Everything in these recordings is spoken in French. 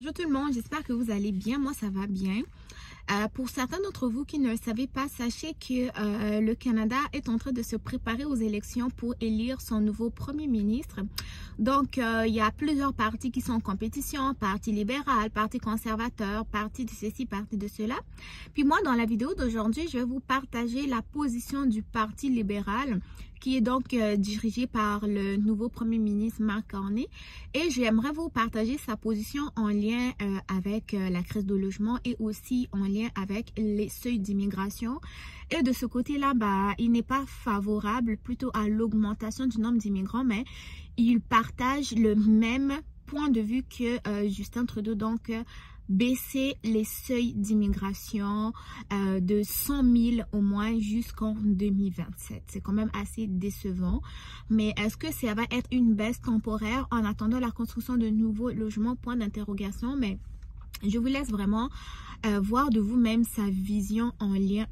Bonjour tout le monde, j'espère que vous allez bien. Moi, ça va bien. Pour certains d'entre vous qui ne le savaient pas, sachez que le Canada est en train de se préparer aux élections pour élire son nouveau premier ministre. Donc, il y a plusieurs partis qui sont en compétition, Parti libéral, Parti conservateur, Parti de ceci, Parti de cela. Puis moi, dans la vidéo d'aujourd'hui, je vais vous partager la position du Parti libéral qui est donc dirigé par le nouveau premier ministre Mark Carney. Et j'aimerais vous partager sa position en lien avec la crise de logement et aussi en lien avec les seuils d'immigration. Et de ce côté-là, il n'est pas favorable plutôt à l'augmentation du nombre d'immigrants, mais il partage le même point de vue que Justin Trudeau, donc baisser les seuils d'immigration de 100 000 au moins jusqu'en 2027. C'est quand même assez décevant. Mais est-ce que ça va être une baisse temporaire en attendant la construction de nouveaux logements? Point d'interrogation. Mais je vous laisse vraiment voir de vous-même sa vision en lien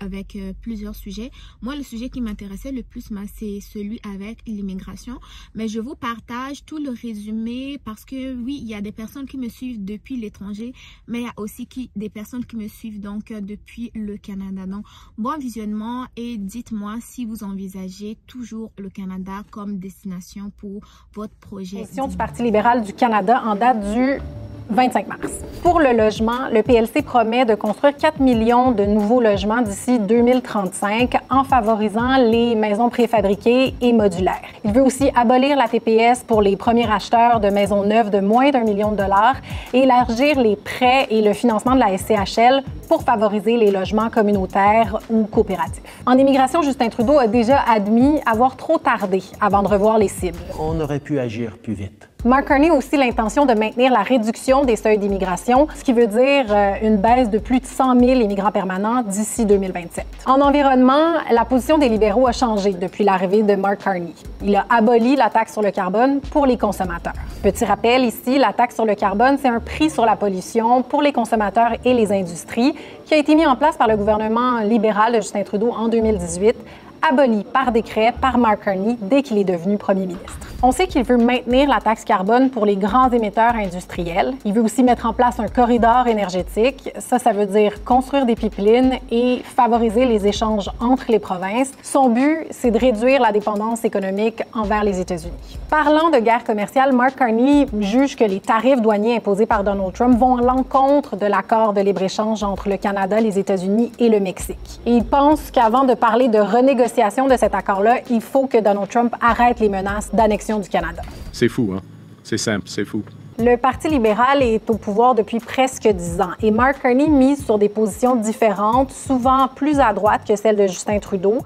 avec plusieurs sujets. Moi, le sujet qui m'intéressait le plus, c'est celui avec l'immigration. Mais je vous partage tout le résumé parce que oui, il y a des personnes qui me suivent depuis l'étranger, mais il y a aussi des personnes qui me suivent donc depuis le Canada. Donc, bon visionnement et dites-moi si vous envisagez toujours le Canada comme destination pour votre projet. Position du Parti libéral du Canada en date du 25 mars. Pour le logement, le PLC promet de construire 4 millions de nouveaux logements d'ici 2035 en favorisant les maisons préfabriquées et modulaires. Il veut aussi abolir la TPS pour les premiers acheteurs de maisons neuves de moins d'1 million de dollars et élargir les prêts et le financement de la SCHL pour favoriser les logements communautaires ou coopératifs. En immigration, Justin Trudeau a déjà admis avoir trop tardé avant de revoir les cibles. On aurait pu agir plus vite. Mark Carney a aussi l'intention de maintenir la réduction des seuils d'immigration, ce qui veut dire une baisse de plus de 100 000 immigrants permanents d'ici 2027. En environnement, la position des libéraux a changé depuis l'arrivée de Mark Carney. Il a aboli la taxe sur le carbone pour les consommateurs. Petit rappel ici, la taxe sur le carbone, c'est un prix sur la pollution pour les consommateurs et les industries qui a été mis en place par le gouvernement libéral de Justin Trudeau en 2018, aboli par décret par Mark Carney dès qu'il est devenu premier ministre. On sait qu'il veut maintenir la taxe carbone pour les grands émetteurs industriels. Il veut aussi mettre en place un corridor énergétique. Ça veut dire construire des pipelines et favoriser les échanges entre les provinces. Son but, c'est de réduire la dépendance économique envers les États-Unis. Parlant de guerre commerciale, Mark Carney juge que les tarifs douaniers imposés par Donald Trump vont à l'encontre de l'accord de libre-échange entre le Canada, les États-Unis et le Mexique. Et il pense qu'avant de parler de renégociation de cet accord-là, il faut que Donald Trump arrête les menaces d'annexion du Canada. C'est fou, hein? C'est simple, c'est fou. Le Parti libéral est au pouvoir depuis presque 10 ans et Mark Carney mise sur des positions différentes, souvent plus à droite que celle de Justin Trudeau.